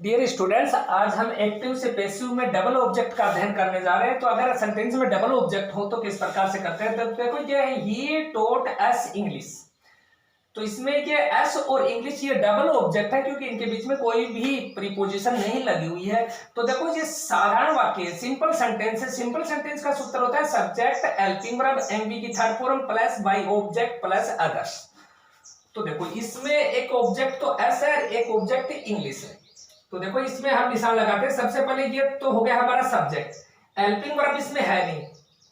Dear students, आज हम active से पैसिव में डबल ऑब्जेक्ट का अध्ययन करने जा रहे हैं। तो अगर सेंटेंस में डबल ऑब्जेक्ट हो तो किस प्रकार से करते हैं। तो देखो ये है ही टॉट अस इंग्लिश। तो इसमें ये एस और इंग्लिश ये डबल ऑब्जेक्ट है क्योंकि इनके बीच में कोई भी प्रीपोजिशन नहीं लगी हुई है। तो देखो ये साधारण वाक्य है, सिंपल सेंटेंस है। सिंपल सेंटेंस का सूत्र होता है सब्जेक्ट हेल्पिंग वर्ब एमवी की third form plus by object plus others. तो देखो इसमें एक ऑब्जेक्ट तो एस है, एक ऑब्जेक्ट इंग्लिश है। तो देखो इसमें हम निशान लगाते हैं। सबसे पहले ये तो हो गया हमारा सब्जेक्ट, हेल्पिंग वर्ब इसमें है नहीं।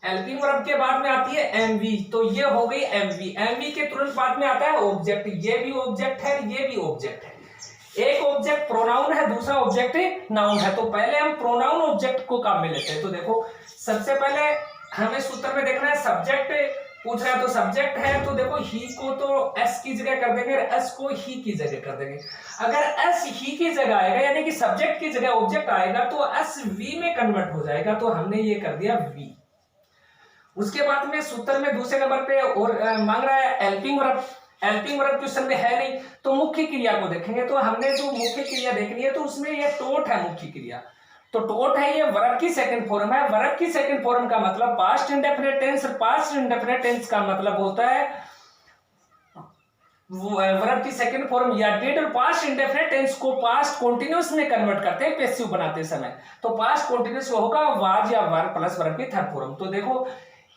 हेल्पिंग वर्ब के बाद में आती है एमवी, तो ये हो गई एमवी। एमवी के तुरंत बाद में आता है ऑब्जेक्ट, ये भी ऑब्जेक्ट है, ये भी ऑब्जेक्ट है। एक ऑब्जेक्ट प्रोनाउन है, दूसरा ऑब्जेक्ट नाउन है। तो पहले हम प्रोनाउन ऑब्जेक्ट को काम में लेते हैं। तो देखो सबसे पहले हमें सूत्र में देखना है सब्जेक्ट पूछ रहा है, तो सब्जेक्ट है तो देखो ही को तो एस की जगह कर देंगे, एस को ही की जगह कर देंगे। अगर एस ही की जगह आएगा यानी कि सब्जेक्ट की जगह ऑब्जेक्ट आएगा तो एस वी में कन्वर्ट हो जाएगा। तो हमने ये कर दिया वी। उसके बाद में सूत्र में दूसरे नंबर पे और मांग रहा है helping verb. Helping verb question में है नहीं, तो मुख्य क्रिया को देखेंगे। तो हमने जो मुख्य क्रिया देखनी है तो उसमें ये टोट है मुख्य क्रिया। तो टोट है, ये वर्ब की सेकंड फॉर्म है। वर्ब की सेकंड फॉर्म का मतलब past indefinite tense. Past indefinite tense का मतलब होता है वर्ब की सेकंड फॉर्म या डिड। और पास्ट इंडेफिनिट टेंस को पास्ट कंटीन्यूअस में कन्वर्ट करते हैं पैसिव बनाते समय। तो पास्ट कंटीन्यूअस होगा वाज या वर प्लस वर्ब की थर्ड फॉर्म। तो देखो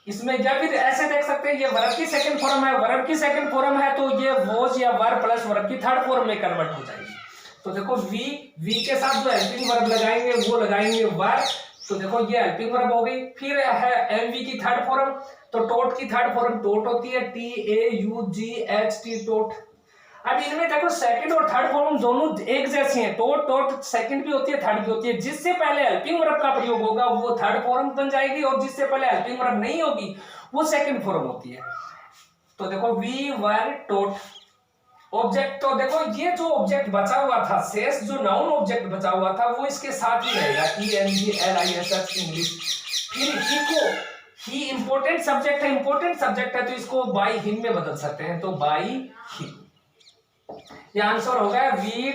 इसमें या फिर ऐसे देख सकते हैं ये वर्ब की सेकंड फॉर्म है, वर्ब की सेकंड फॉर्म है तो ये वॉज या वर प्लस वर्ब की थर्ड फॉर्म में कन्वर्ट हो जाएगी। तो देखो वी के साथ जो हेल्पिंग वर्ब लगाएंगे वो लगाएंगे वर। तो देखो ये हेल्पिंग वर्ब हो गई। फिर है एमवी की थर्ड फॉर्म, तो टोट की थर्ड फॉर्म टोट होती है TAUGHT टोट। अब इनमें देखो सेकंड और थर्ड फॉर्म दोनों एक जैसी हैं। टोट सेकंड भी होती है, थर्ड भी होती है। जिससे पहले हेल्पिंग वर्ब का प्रयोग होगा वो थर्ड फॉर्म बन जाएगी और जिससे पहले हेल्पिंग वर्ब नहीं होगी वो सेकंड फॉर्म होती है। तो देखो वी वर टोट ऑब्जेक्ट। तो देखो ये जो ऑब्जेक्ट बचा हुआ था शेष, जो नाउन ऑब्जेक्ट बचा हुआ था वो इसके साथ ही रहेगा ENGLISH इंग्लिश। फिर ही को ही इंपोर्टेंट सब्जेक्ट है, इंपोर्टेंट सब्जेक्ट है तो इसको बाय हिम में बदल सकते हैं। तो बाय हिम ये आंसर होगा we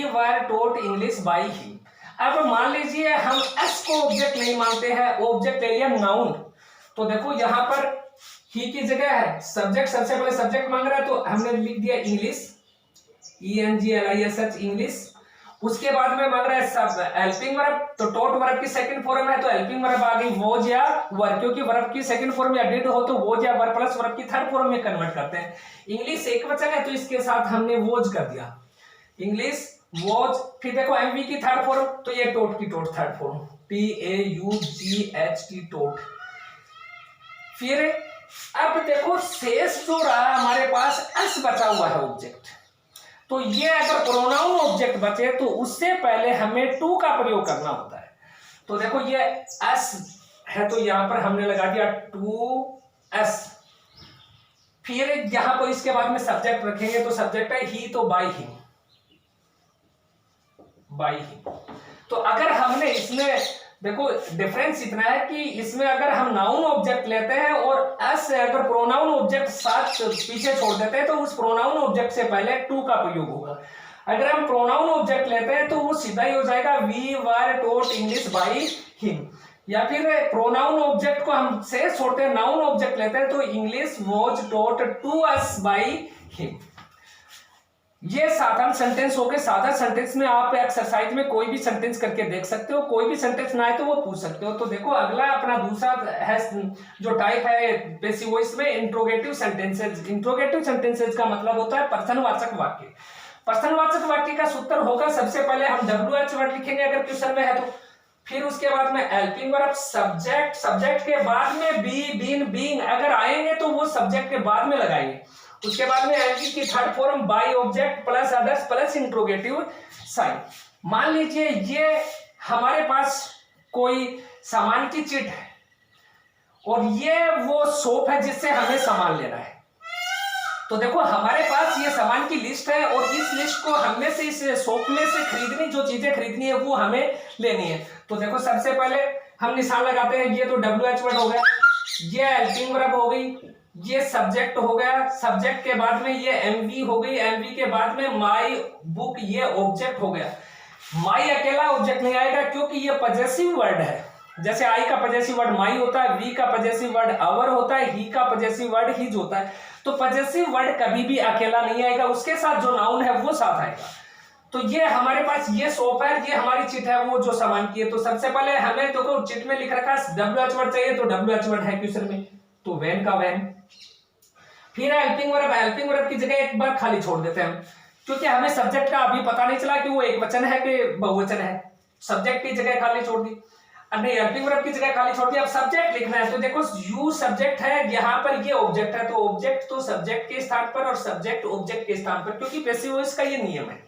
were taught English by him. अब मान लीजिए हम एस को ऑब्जेक्ट नहीं मानते हैं, ऑब्जेक्ट ले लिया नाउन। तो देखो यहां पर ही की जगह है सब्जेक्ट, सबसे पहले सब्जेक्ट मांग रहा है तो हमने लिख दिया इंग्लिश ENGLISH इंग्लिश। उसके बाद में मांग रहा है सब हेल्पिंग वर्ब, तो टोट वर्ब की सेकंड फॉर्म है तो हेल्पिंग वर्ब आ गई वॉज या वर, क्योंकि वर्ब की सेकंड फॉर्म या डिड हो तो वॉज या वर प्लस वर्ब की थर्ड फॉर्म में कन्वर्ट करते हैं। इंग्लिश एक वचन है तो इसके साथ हमने वॉज कर दिया, इंग्लिश वॉज। फिर देखो एमवी की थर्ड फॉर्म, तो ये टोट की टोट थर्ड फॉर्म TAUGHT टोट। फिर अब देखो शेष जो रहा हमारे पास एस बचा हुआ है ऑब्जेक्ट। तो ये अगर प्रोनाउन ऑब्जेक्ट बचे तो उससे पहले हमें टू का प्रयोग करना होता है। तो देखो ये एस है तो यहां पर हमने लगा दिया टू एस। फिर यहां पर इसके बाद में सब्जेक्ट रखेंगे तो सब्जेक्ट है ही, तो बाय हिम। तो अगर हमने इसमें देखो डिफरेंस इतना है कि इसमें अगर हम नाउन ऑब्जेक्ट लेते हैं और एस से अगर प्रोनाउन ऑब्जेक्ट साथ पीछे छोड़ देते हैं तो उस प्रोनाउन ऑब्जेक्ट से पहले टू का प्रयोग होगा। अगर हम प्रोनाउन ऑब्जेक्ट लेते हैं तो वो सीधा ही हो जाएगा we were taught English by him. या फिर प्रोनाउन ऑब्जेक्ट को हम से छोड़ते हैं, नाउन ऑब्जेक्ट लेते हैं तो English was taught to us by him. ये साधारण सेंटेंस हो गए। साधारण सेंटेंस में आप एक्सरसाइज में कोई भी सेंटेंस करके देख सकते हो, कोई भी सेंटेंस ना आए तो वो पूछ सकते हो। तो देखो अगला अपना दूसरा है जो टाइप है पैसिव वॉइस में इंट्रोगेटिव सेंटेंसेस। इंट्रोगेटिव सेंटेंसेस का मतलब होता है प्रश्नवाचक वाक्य। प्रश्नवाचक वाक्य का सूत्र होगा सबसे पहले हम WH वर्ड लिखेंगे अगर क्वेश्चन में है तो। फिर उसके बाद में हेल्पिंग वर्ब, सब्जेक्ट, सब्जेक्ट के बाद में बी बीन बीइंग अगर आएंगे तो वो सब्जेक्ट के बाद में लगाएंगे। उसके बाद में एनवी की third form by object plus others plus interrogative sign. मान लीजिए ये हमारे पास कोई सामान की चिट है और ये वो शॉप है जिससे हमें सामान लेना है। तो देखो हमारे पास ये सामान की लिस्ट है और इस लिस्ट को हमें से इस शॉप में से खरीदनी, जो चीजें खरीदनी है वो हमें लेनी है। तो देखो सबसे पहले हम निशान लगाते हैं, ये तो WH वर्ड हो गया, ये हेल्पिंग वर्ब हो गई, ये सब्जेक्ट हो गया, सब्जेक्ट के बाद में ये एमवी हो गई, एमवी के बाद में माई बुक, ये ऑब्जेक्ट हो गया। माई अकेला ऑब्जेक्ट नहीं आएगा क्योंकि ये पजेसिव वर्ड है। जैसे आई का पजेसिव वर्ड माई होता है, वी का पजेसिव वर्ड आवर होता है, ही का पजेसिव वर्ड हिज होता है। तो पजेसिव वर्ड कभी भी अकेला नहीं आएगा, उसके साथ जो नाउन है वो साथ आएगा। तो ये हमारे पास ये सोप है, ये हमारी चिट है वो जो सामान की है। तो सबसे पहले हमें तो चिट में लिख रखा है WH वर्ड चाहिए, तो WH वर्ड है क्वेश्चन में, तो वैन का वैन। फिर हेल्पिंग वर्ब, हेल्पिंग वर्ब की जगह एक बार खाली छोड़ देते हैं हम, क्योंकि हमें सब्जेक्ट का अभी पता नहीं चला कि वो एक वचन है कि बहुवचन है। सब्जेक्ट की जगह खाली छोड़ दी, अब नहीं हेल्पिंग वर्ब की जगह खाली छोड़ दी। अब सब्जेक्ट लिखना है, तो देखो यू सब्जेक्ट है, यहाँ पर ये ऑब्जेक्ट है, तो ऑब्जेक्ट तो सब्जेक्ट के स्थान पर और सब्जेक्ट ऑब्जेक्ट के स्थान पर, क्योंकि पैसिव वॉइस का ये नियम है।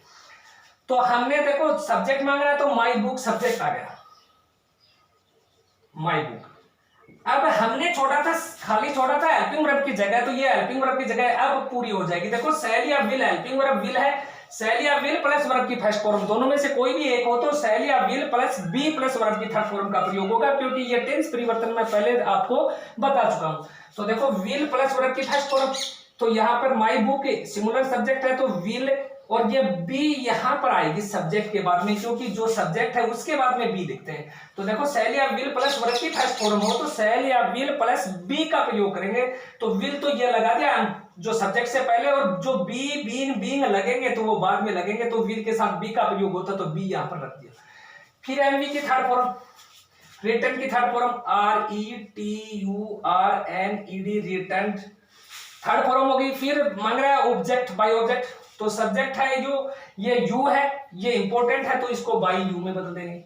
तो हमने देखो सब्जेक्ट मांग रहा है, तो माई बुक सब्जेक्ट आ गया, माई बुक। अब हमने छोड़ा था, खाली छोड़ा था हेल्पिंग वर्ब की जगह, तो ये हेल्पिंग वर्ब की जगह अब पूरी हो जाएगी। देखो सेल या विल, हेल्पिंग वर्ब विल है, सेल या विल प्लस वर्ब की फर्स्ट फॉर्म, दोनों में से कोई भी एक हो तो सेल या will plus be plus verb की थर्ड फॉर्म का प्रयोग होगा, क्योंकि ये टेंस परिवर्तन में पहले आपको बता चुका हूं। तो देखो विल प्लस वर्ब की फर्स्ट फॉर्म, तो यहाँ पर माई बुक सिंगुलर सब्जेक्ट है, तो विल, और ये बी यहां पर आएगी सब्जेक्ट के बाद में, क्योंकि जो सब्जेक्ट है उसके बाद में बी लिखते हैं। तो देखो सेल या विल प्लस वर्ब की फर्स्ट फॉर्म हो तो सेल या विल प्लस बी का प्रयोग करेंगे। तो विल तो ये लगा दिया जो सब्जेक्ट से पहले, और जो बी बीन बींग लगेंगे तो वो बाद में लगेंगे, तो विल के साथ बी का प्रयोग होता, तो बी यहां पर रख दिया। फिर एमवी की थर्ड फॉर्म, रिटर्न की third form RETURNED, return third form होगी। फिर मांग रहा है ऑब्जेक्ट बाय ऑब्जेक्ट, तो सब्जेक्ट है जो ये यू है, ये इंपॉर्टेंट है, तो इसको बाय यू में बदल देंगे,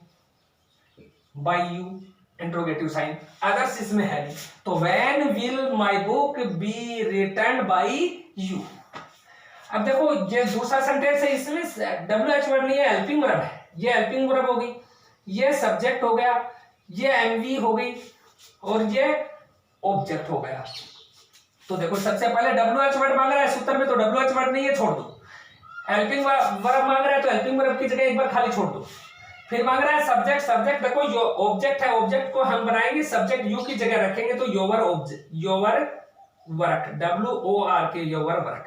by you interrogative sign, others इसमें है नहीं। तो when will my book be return by you. अब देखो ये दूसरा सेंटेंस है, इसमें WH वर्ड नहीं है, हेल्पिंग वर्ब है, ये हेल्पिंग वर्ब होगी, ये सब्जेक्ट हो गया, ये एमवी हो गई, और ये ऑब्जेक्ट हो गया। तो देखो सबसे पहले WH वर्ड मांग रहा है सूत्र में, तो WH वर्ड नहीं है, छोड़ दो। हेल्पिंग वर्ब मांग रहा है, तो हेल्पिंग वर्ब की जगह एक बार खाली छोड़ दो। फिर मांग रहा है सब्जेक्ट, सब्जेक्ट देखो यो ऑब्जेक्ट है, ऑब्जेक्ट को हम बनाएंगे सब्जेक्ट यू की जगह रखेंगे, तो your object, your work, WORK, your work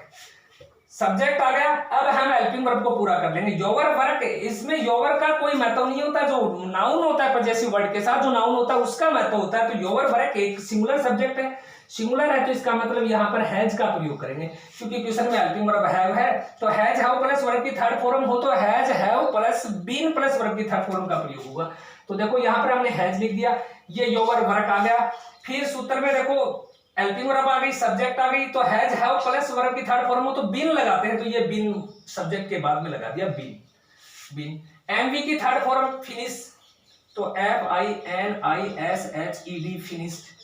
subject आ गया। अब हम हेल्पिंग वर्ब को पूरा कर लेंगे। योवर वर्क, इसमें योवर का कोई महत्व नहीं होता, जो नाउन होता है पजेसिव वर्ड के साथ जो नाउन होता है उसका महत्व होता है। तो योवर वर्क एक सिंगुलर सब्जेक्ट है, सिंगुलर है, तो इसका मतलब यहाँ पर हैज का प्रयोग करेंगे, क्योंकि क्वेश्चन में हेल्पिंग वर्ब हैव है, तो हैज हैव प्लस वर्ब की थर्ड फॉर्म हो तो has have plus been plus verb की थर्ड फॉर्म का प्रयोग होगा। तो देखो यहाँ पर हमने हैज लिख दिया, ये योवर वर्क आ गया। फिर सूत्र में देखो हेल्पिंग वर्ब आ गई, सब्जेक्ट आ गई, तो हैज हैव प्लस वर्ब की थर्ड फॉर्म हो तो बीन लगाते हैं, तो ये बीन सब्जेक्ट के बाद में लगा दिया, बीन बीन। एमवी की थर्ड फॉर्म फिनिश, तो FINISHED फिनिश्ड।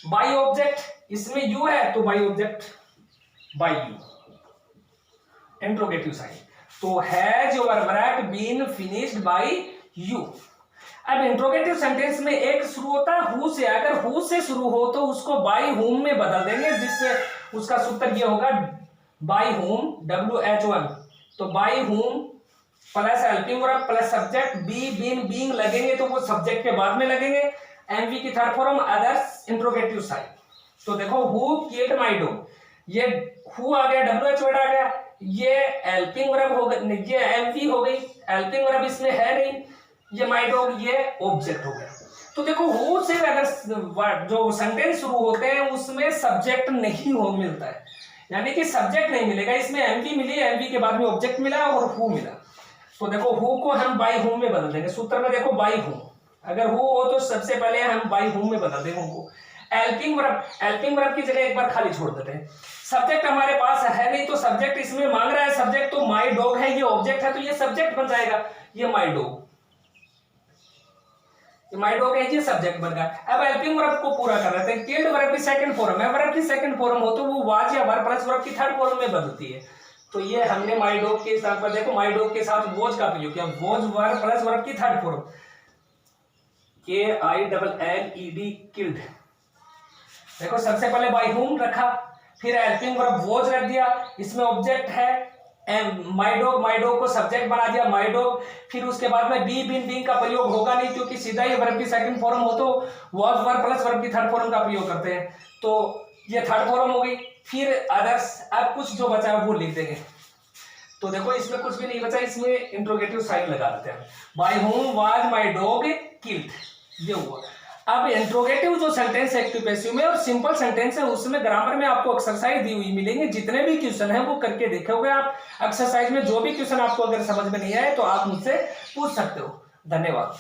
बाई ऑब्जेक्ट, इसमें यू है तो by object, by you interrogative sign, तो has your work been finished by you. अब इंट्रोगेटिव सेंटेंस में एक शुरू होता है हु से, अगर हु से शुरू हो तो उसको बाई हुम में बदल देंगे, जिससे उसका सूत्र ये होगा बाई हुम, WH1, तो by whom plus helping verb plus subject, be been being लगेंगे तो वो सब्जेक्ट के बाद में लगेंगे। एमवी की third form others interrogative sign, तो देखो हु किल्ड माय डॉग, ये हु आ गया, WH वर्ड आ गया, ये हेल्पिंग वर्ब हो गई, ये एमवी हो गई, हेल्पिंग वर्ब इसमें है नहीं, ये माय डॉग ये ऑब्जेक्ट हो गया। तो देखो हु से अगर जो सेंटेंस शुरू होते हैं उसमें सब्जेक्ट नहीं हो मिलता है, यानी कि सब्जेक्ट नहीं मिलेगा, इसमें एमवी मिली, एमवी के बाद में ऑब्जेक्ट मिला और हु मिला। तो देखो हु को हम बाई हुम में बदल देंगे, सूत्र में देखो बाई हुम, अगर हु हो तो सबसे पहले हम बाई हुम में बदल देंगे उनको। हेल्पिंग वर्ब की जगह एक बार खाली छोड़ देते हैं। सब्जेक्ट हमारे पास है नहीं, तो सब्जेक्ट इसमें मांग रहा है सब्जेक्ट, तो माई डॉग है, ये ऑब्जेक्ट है, तो ये सब्जेक्ट बन जाएगा, ये माई डॉग, माई डॉग है, ये सब्जेक्ट बन गया। अब हेल्पिंग वर्ब को पूरा कर लेते हैं। किल्ड वर्ब की सेकंड फॉर्म है, वर्ब की सेकंड फॉर्म हो तो वो वाज या वर प्लस वर्ब की थर्ड फॉर्म में बदलती है, तो ये हमने माई डॉग के साथ पर देखो माई डॉग के साथ वॉज का प्रयोग किया, वॉज वर प्लस वर्ब की थर्ड फॉर्म, KILLED किल्ड। देखो सबसे पहले बाई हुम रखा, फिर हेल्पिंग वर्ब वॉज रख दिया, इसमें ऑब्जेक्ट है माई डॉग को सब्जेक्ट बना दिया माई डॉग, फिर उसके बाद में बी बिन बीइंग का प्रयोग होगा नहीं, क्योंकि सीधा ही वर्ब की सेकंड फॉर्म हो तो वॉज वर प्लस वर्ब की थर्ड फॉर्म का प्रयोग करते हैं। तो ये थर्ड फॉर्म हो गई। फिर अदर्स, अब कुछ जो बचा है वो लिख देंगे। तो देखो इसमें कुछ भी नहीं बचा, इसमें इंट्रोगेटिव साइन लगा देते हैं। By whom was my dog killed, ये हुआ। अब इंट्रोगेटिव जो सेंटेंस है एक्टिव पैसिव में और सिंपल सेंटेंस है उसमें ग्रामर में आपको एक्सरसाइज दी हुई मिलेंगे। जितने भी क्वेश्चन है वो करके देखोगे आप। एक्सरसाइज में जो भी क्वेश्चन आपको अगर समझ में नहीं आए तो आप मुझसे पूछ सकते हो। धन्यवाद।